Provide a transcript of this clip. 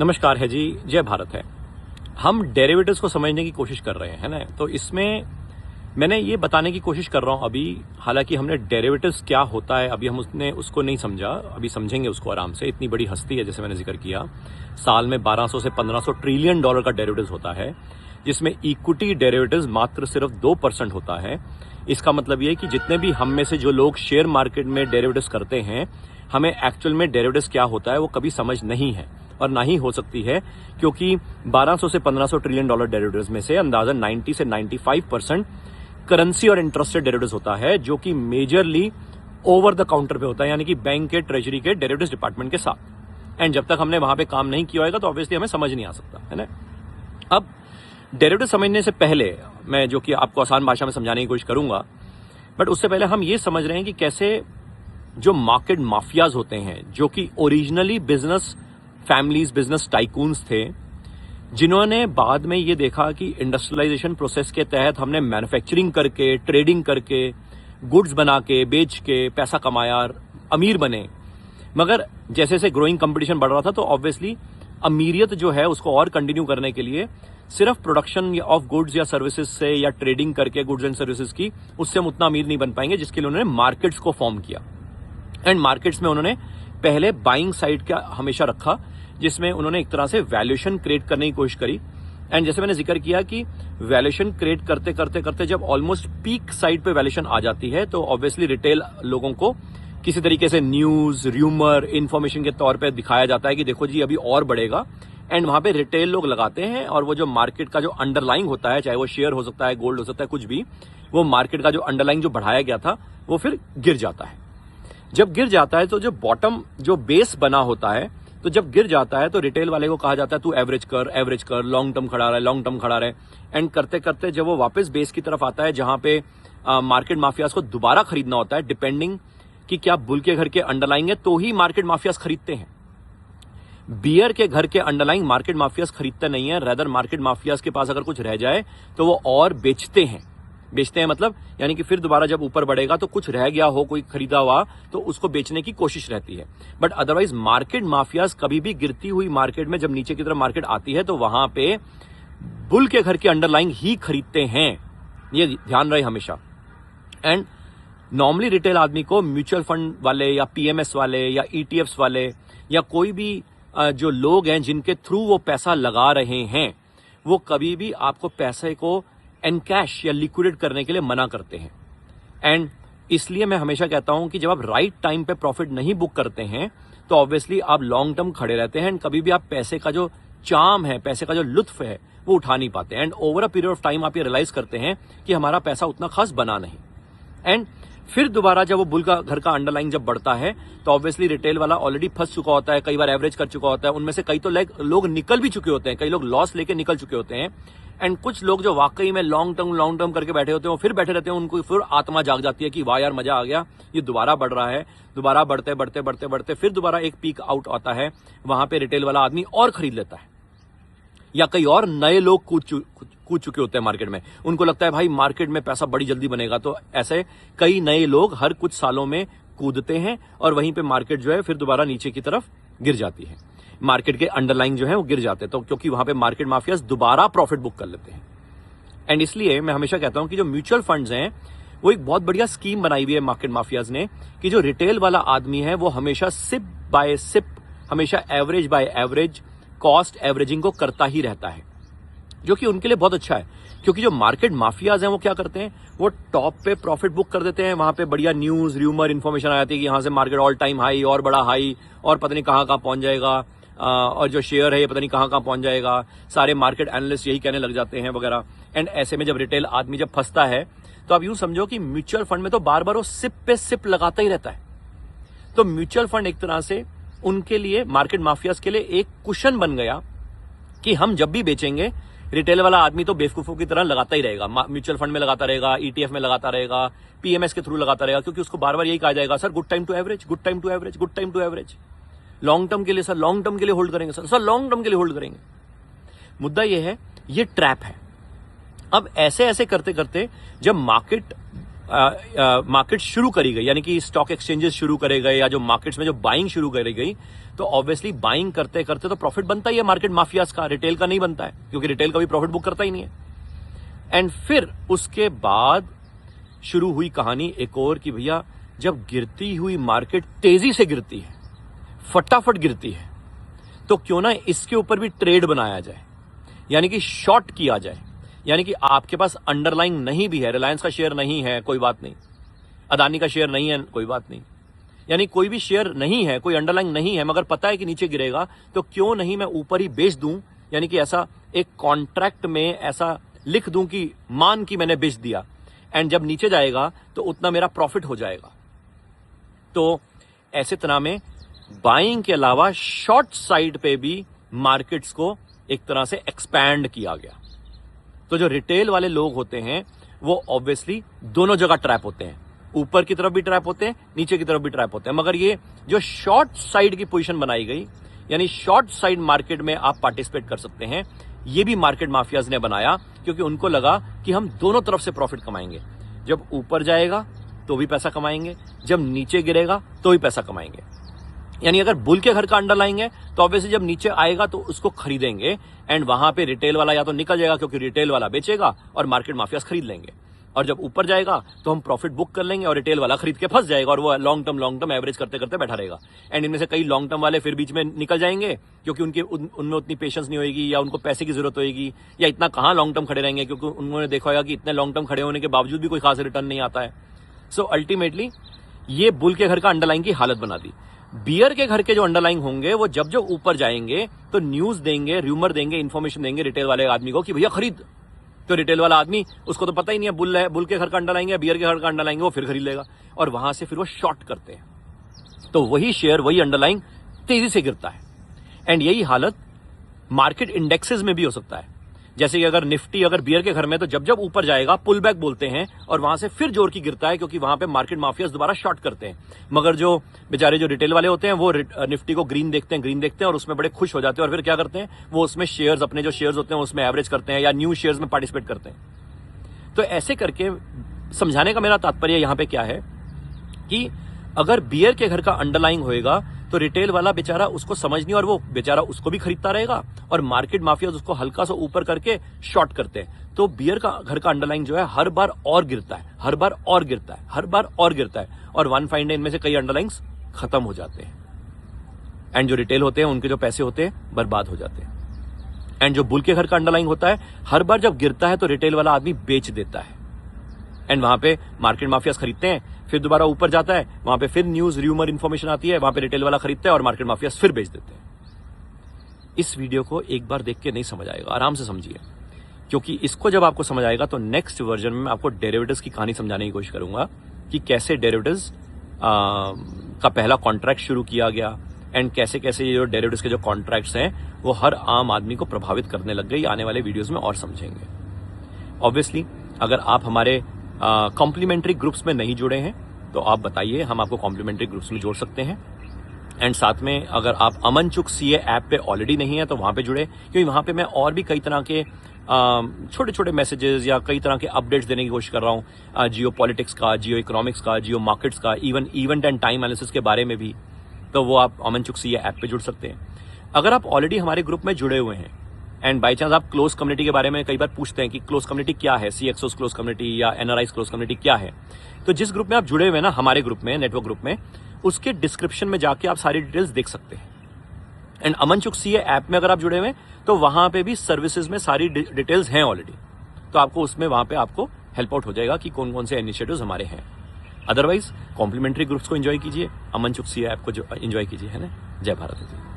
नमस्कार है जी, जय भारत है। हम डेरिवेटिव्स को समझने की कोशिश कर रहे हैं ना, तो इसमें मैंने ये बताने की कोशिश कर रहा हूं अभी। हालांकि हमने डेरिवेटिव्स क्या होता है अभी हमने उसको नहीं समझा, अभी समझेंगे उसको आराम से। इतनी बड़ी हस्ती है, जैसे मैंने जिक्र किया, साल में 1200 से 1500 ट्रिलियन डॉलर का डेरिवेटिव्स होता है, जिसमें इक्विटी डेरिवेटिव्स मात्र सिर्फ 2% होता है। इसका मतलब ये कि जितने भी हम में से जो लोग शेयर मार्केट में डेरिवेटिव्स करते हैं, हमें एक्चुअल में डेरिवेटिव्स क्या होता है वो कभी समझ नहीं है और ना ही हो सकती है, क्योंकि 1200 से 1500 ट्रिलियन डॉलर डेरिवेटिव्स में से अंदाजन 90 से 95% करेंसी और इंटरेस्ट रेट डेरिवेटिव्स होता है, जो कि मेजरली ओवर द काउंटर पे होता है, यानी कि बैंक के ट्रेजरी के डेरिवेटिव्स डिपार्टमेंट के साथ। एंड जब तक हमने वहां पे काम नहीं किया होगा तो ऑब्वियसली हमें समझ नहीं आ सकता है ना। अब डेरिवेटिव समझने से पहले मैं जो कि आपको आसान भाषा में समझाने की कोशिश करूंगा, बट उससे पहले हम ये समझ रहे हैं कि कैसे जो मार्केट माफियाज होते हैं, जो कि originally business families, business tycoons थे, जिन्होंने बाद में ये देखा कि इंडस्ट्रियलाइजेशन प्रोसेस के तहत हमने मैन्युफैक्चरिंग करके, ट्रेडिंग करके, गुड्स बना के, बेच के पैसा कमाया, अमीर बने। मगर जैसे जैसे ग्रोइंग कंपटीशन बढ़ रहा था तो ऑब्वियसली अमीरियत जो है उसको और कंटिन्यू करने के लिए सिर्फ प्रोडक्शन ऑफ गुड्स या सर्विसेज से या ट्रेडिंग करके गुड्स एंड सर्विसेज की, उससे हम उतना अमीर नहीं बन पाएंगे, जिसके लिए उन्होंने मार्केट्स को फॉर्म किया। एंड मार्केट्स में उन्होंने पहले बाइंग साइड का हमेशा रखा, जिसमें उन्होंने एक तरह से वैल्यूएशन क्रिएट करने की कोशिश करी। एंड जैसे मैंने जिक्र किया कि वैल्यूएशन क्रिएट करते करते करते जब ऑलमोस्ट पीक साइड पे वैल्यूएशन आ जाती है, तो ऑब्वियसली रिटेल लोगों को किसी तरीके से न्यूज, र्यूमर, इंफॉर्मेशन के तौर पे दिखाया जाता है कि देखो जी अभी और बढ़ेगा। एंड वहां पे रिटेल लोग लगाते हैं, और वो जो मार्केट का जो अंडरलाइंग होता है, चाहे वो शेयर हो सकता है, गोल्ड हो सकता है, कुछ भी, वो मार्केट का जो अंडरलाइंग जो बढ़ाया गया था वो फिर गिर जाता है। जब गिर जाता है तो जो बॉटम, जो बेस बना होता है, तो जब गिर जाता है तो रिटेल वाले को कहा जाता है तू एवरेज कर, लॉन्ग टर्म खड़ा रहे, लॉन्ग टर्म खड़ा रहे। एंड करते करते जब वो वापस बेस की तरफ आता है, जहां पे मार्केट माफियाज को दोबारा खरीदना होता है, डिपेंडिंग कि क्या बुल के घर के अंडरलाइंग है तो ही मार्केट माफियाज खरीदते हैं। बियर के घर के अंडरलाइंग मार्केट माफियाज खरीदते नहीं है, रेदर मार्केट माफियाज के पास अगर कुछ रह जाए तो वो और बेचते हैं मतलब, यानी कि फिर दोबारा जब ऊपर बढ़ेगा तो कुछ रह गया हो, कोई खरीदा हुआ, तो उसको बेचने की कोशिश रहती है। बट अदरवाइज मार्केट माफियाज कभी भी गिरती हुई मार्केट में, जब नीचे की तरफ मार्केट आती है, तो वहां पे बुल के घर के अंडरलाइंग ही खरीदते हैं, ये ध्यान रहे हमेशा। एंड नॉर्मली रिटेल आदमी को म्यूचुअल फंड वाले या पीएमएस वाले या ईटीएफ्स वाले या कोई भी जो लोग हैं जिनके थ्रू वो पैसा लगा रहे हैं, वो कभी भी आपको पैसे को एनकैश या लिक्विडेट करने के लिए मना करते हैं। एंड इसलिए मैं हमेशा कहता हूं कि जब आप राइट टाइम पे प्रॉफिट नहीं बुक करते हैं तो ऑब्वियसली आप लॉन्ग टर्म खड़े रहते हैं, एंड कभी भी आप पैसे का जो चार्म है, पैसे का जो लुत्फ है, वो उठा नहीं पाते। And over a period of time आप ये रियलाइज करते हैं कि हमारा पैसा उतना खास बना नहीं। एंड फिर दोबारा जब वो बुल का घर का अंडरलाइन जब बढ़ता है तो ऑब्वियसली रिटेल वाला ऑलरेडी फंस चुका होता है, कई बार एवरेज कर चुका होता है, उनमें से कई तो लोग निकल भी चुके होते हैं, कई लोग लॉस लेके निकल चुके होते हैं। एंड कुछ लोग जो वाकई में लॉन्ग टर्म करके बैठे होते हैं, वो फिर बैठे रहते हैं, उनको फिर आत्मा जाग जाती है कि वाह यार मजा आ गया, ये दोबारा बढ़ रहा है। दोबारा बढ़ते बढ़ते बढ़ते बढ़ते फिर दोबारा एक पीक आउट आता है, वहां पे रिटेल वाला आदमी और खरीद लेता है, या कई और नए लोग कूद चुके होते हैं मार्केट में। उनको लगता है भाई मार्केट में पैसा बड़ी जल्दी बनेगा, तो ऐसे कई नए लोग हर कुछ सालों में कूदते हैं, और वहीं पे मार्केट जो है फिर दोबारा नीचे की तरफ गिर जाती है। मार्केट के अंडरलाइन जो है वो गिर जाते हैं, तो क्योंकि वहां पे मार्केट माफियाज दोबारा प्रॉफिट बुक कर लेते हैं। एंड इसलिए मैं हमेशा कहता हूं कि जो म्यूचुअल फंड्स हैं, वो एक बहुत बढ़िया स्कीम बनाई हुई है मार्केट माफियाज ने, कि जो रिटेल वाला आदमी है वो हमेशा सिप बाय सिप, हमेशा average by average, cost averaging को करता ही रहता है, जो कि उनके लिए बहुत अच्छा है। क्योंकि जो मार्केट माफियाज हैं वो क्या करते हैं, वो टॉप पे प्रॉफिट बुक कर देते हैं, वहां पे बढ़िया न्यूज, र्यूमर, इन्फॉर्मेशन आ जाती है कि यहां से मार्केट ऑल टाइम हाई और बड़ा हाई, और पता नहीं कहां पहुंच जाएगा, और जो शेयर है ये पता नहीं कहां पहुंच जाएगा, सारे मार्केट एनालिस्ट यही कहने लग जाते हैं वगैरह। एंड ऐसे में जब रिटेल आदमी जब फंसता है, तो आप यूं समझो कि म्यूचुअल फंड में तो बार बार वो सिप पे सिप लगाता ही रहता है। तो म्यूचुअल फंड एक तरह से उनके लिए, मार्केट माफियाज के लिए एक कुशन बन गया कि हम जब भी बेचेंगे, रिटेल वाला आदमी तो बेवकूफों की तरह लगाता ही रहेगा, म्यूचुअल फंड में लगाता रहेगा, ईटीएफ में लगाता रहेगा, पीएमएस के थ्रू लगाता रहेगा, क्योंकि उसको बार बार यही कहा जाएगा, sir good time to average, good time to average, good time to average, long term के लिए सर, लॉन्ग टर्म के लिए होल्ड करेंगे सर लॉन्ग टर्म के लिए होल्ड करेंगे। मुद्दा यह है, ये ट्रैप है। अब ऐसे ऐसे करते करते जब मार्केट मार्केट शुरू करी गई, यानी कि स्टॉक एक्सचेंजेस शुरू करे गए या जो मार्केट्स में जो बाइंग शुरू करी गई, तो ऑब्वियसली बाइंग करते करते तो प्रॉफिट बनता ही है मार्केट माफियाज का, रिटेल का नहीं बनता है, क्योंकि रिटेल का भी प्रॉफिट बुक करता ही नहीं है। एंड फिर उसके बाद शुरू हुई कहानी एक और कि भैया जब गिरती हुई मार्केट तेजी से गिरती है, फटाफट गिरती है, तो क्यों ना इसके ऊपर भी ट्रेड बनाया जाए, यानी कि शॉर्ट किया जाए। यानी कि आपके पास अंडरलाइंग नहीं भी है, रिलायंस का शेयर नहीं है कोई बात नहीं, अदानी का शेयर नहीं है कोई बात नहीं, यानी कोई भी शेयर नहीं है, कोई अंडरलाइंग नहीं है, मगर पता है कि नीचे गिरेगा, तो क्यों नहीं मैं ऊपर ही बेच दूं, यानी कि ऐसा एक कॉन्ट्रैक्ट में ऐसा लिख दूं कि मान कि मैंने बेच दिया, एंड जब नीचे जाएगा तो उतना मेरा प्रॉफिट हो जाएगा। तो ऐसे तरह में बाइंग के अलावा शॉर्ट साइड पे भी मार्केट्स को एक तरह से एक्सपैंड किया गया। तो जो रिटेल वाले लोग होते हैं वो ऑब्वियसली दोनों जगह ट्रैप होते हैं, ऊपर की तरफ भी ट्रैप होते हैं, नीचे की तरफ भी ट्रैप होते हैं। मगर ये जो शॉर्ट साइड की पोजीशन बनाई गई, यानी शॉर्ट साइड मार्केट में आप पार्टिसिपेट कर सकते हैं, ये भी मार्केट माफियाज ने बनाया, क्योंकि उनको लगा कि हम दोनों तरफ से प्रॉफिट कमाएंगे। जब ऊपर जाएगा तो भी पैसा कमाएंगे, जब नीचे गिरेगा तो भी पैसा कमाएंगे। यानी अगर बुल के घर का अंडर लाएंगे तो ऑब्वियसली जब नीचे आएगा तो उसको खरीदेंगे, एंड वहां पे रिटेल वाला या तो निकल जाएगा क्योंकि रिटेल वाला बेचेगा और मार्केट माफियाज खरीद लेंगे, और जब ऊपर जाएगा तो हम प्रॉफिट बुक कर लेंगे और रिटेल वाला खरीद के फंस जाएगा और वो लॉन्ग टर्म एवरेज करते करते बैठा रहेगा। एंड इनमें से कई लॉन्ग टर्म वाले फिर बीच में निकल जाएंगे क्योंकि उनमें उतनी पेशेंस नहीं होगी, या उनको पैसे की जरूरत होगी, या इतना कहां लॉन्ग टर्म खड़े रहेंगे, क्योंकि उन्होंने देखा होगा कि इतने लॉन्ग टर्म खड़े होने के बावजूद भी कोई खास रिटर्न नहीं आता है। सो अल्टीमेटली ये बुल के घर का अंडरलाइन की हालत बना दी। बियर के घर के जो अंडरलाइन होंगे वो जब ऊपर जाएंगे तो न्यूज देंगे, र्यूमर देंगे, इन्फॉर्मेशन देंगे रिटेल वाले आदमी को कि भैया खरीद। तो रिटेल वाला आदमी, उसको तो पता ही नहीं है बुल के घर का अंडरलाइन है, बियर के घर का अंडरलाइन है, वो फिर खरीद लेगा और वहां से फिर वो शॉर्ट करते हैं, तो वही शेयर, वही अंडरलाइन तेजी से गिरता है। एंड यही हालत मार्केट इंडेक्सेस में भी हो सकता है। जैसे कि अगर निफ्टी अगर बियर के घर में, तो जब ऊपर जाएगा पुल बैक बोलते हैं और वहां से फिर जोर की गिरता है, क्योंकि वहां पे मार्केट माफियाज दोबारा शॉर्ट करते हैं। मगर जो बेचारे जो रिटेल वाले होते हैं वो निफ्टी को ग्रीन देखते हैं और उसमें बड़े खुश हो जाते हैं, और फिर क्या करते हैं, वो उसमें शेयर्स, अपने जो शेयर्स होते हैं उसमें एवरेज करते हैं या न्यू शेयर्स में पार्टिसिपेट करते हैं। तो ऐसे करके समझाने का मेरा तात्पर्य यहां पर क्या है कि अगर बियर के घर का अंडरलाइंग होएगा तो रिटेल वाला बेचारा उसको समझ नहीं, और वो बेचारा उसको भी खरीदता रहेगा और मार्केट माफियाज उसको हल्का सा ऊपर करके शॉर्ट करते हैं। तो बियर का घर का अंडरलाइन जो है हर बार और गिरता है, हर बार और गिरता है, हर बार और गिरता है, और वन फाइन डे इनमें से कई अंडरलाइंस खत्म हो जाते हैं, एंड जो रिटेल होते हैं उनके जो पैसे होते हैं बर्बाद हो जाते हैं। एंड जो बुल के घर का अंडरलाइन होता है, हर बार जब गिरता है तो रिटेल वाला आदमी बेच देता है, एंड वहां पे मार्केट माफियाज खरीदते हैं, फिर दोबारा ऊपर जाता है, वहां पे फिर न्यूज, र्यूमर, इन्फॉर्मेशन आती है, वहां पे रिटेल वाला खरीदता है और मार्केट माफियाज फिर बेच देते हैं। इस वीडियो को एक बार देख के नहीं समझ आएगा, आराम से समझिए, क्योंकि इसको जब आपको समझ आएगा तो नेक्स्ट वर्जन में मैं आपको डेरिवेटिव्स की कहानी समझाने की कोशिश करूंगा कि कैसे डेरिवेटिव्स का पहला कॉन्ट्रैक्ट शुरू किया गया, एंड कैसे कैसे ये जो डेरिवेटिव्स के जो कॉन्ट्रैक्ट्स हैं वो हर आम आदमी को प्रभावित करने लग गई। आने वाले वीडियोज में और समझेंगे। ऑब्वियसली अगर आप हमारे कॉम्प्लीमेंट्री ग्रुप्स में नहीं जुड़े हैं तो आप बताइए, हम आपको कॉम्प्लीमेंट्री ग्रुप्स में जोड़ सकते हैं। एंड साथ में अगर आप अमनचुक सीए ऐप पे ऑलरेडी नहीं है तो वहां पे जुड़े, क्योंकि वहां पे मैं और भी कई तरह के छोटे छोटे मैसेजेस या कई तरह के अपडेट्स देने की कोशिश कर रहा हूँ, जियो पॉलिटिक्स का, जियो इकोनॉमिक्स का, जियो मार्केट्स का, even event and time analysis के बारे में भी। तो वो आप अमनचुक सीए ऐप पे जुड़ सकते हैं। अगर आप ऑलरेडी हमारे ग्रुप में जुड़े हुए हैं एंड बाई चांस आप क्लोज कम्युनिटी के बारे में कई बार पूछते हैं कि क्लोज कम्युनिटी क्या है, सीएक्सओस क्लोज कम्युनिटी या एनआरआई क्लोज कम्युनिटी क्या है, तो जिस ग्रुप में आप जुड़े हुए हैं ना, हमारे ग्रुप में, नेटवर्क ग्रुप में, उसके डिस्क्रिप्शन में जाके आप सारी डिटेल्स देख सकते हैं। एंड अमनचुक सीए ऐप में अगर आप जुड़े हुए हैं तो वहां पे भी सर्विसेज में सारी डिटेल्स हैं ऑलरेडी, तो आपको उसमें वहां पे आपको हेल्प आउट हो जाएगा कि कौन कौन से इनिशिएटिव्स हमारे हैं। अदरवाइज कॉम्प्लीमेंट्री ग्रुप्स को एंजॉय कीजिए, अमनचुक सीए ऐप को एंजॉय कीजिए, है ना। जय भारत।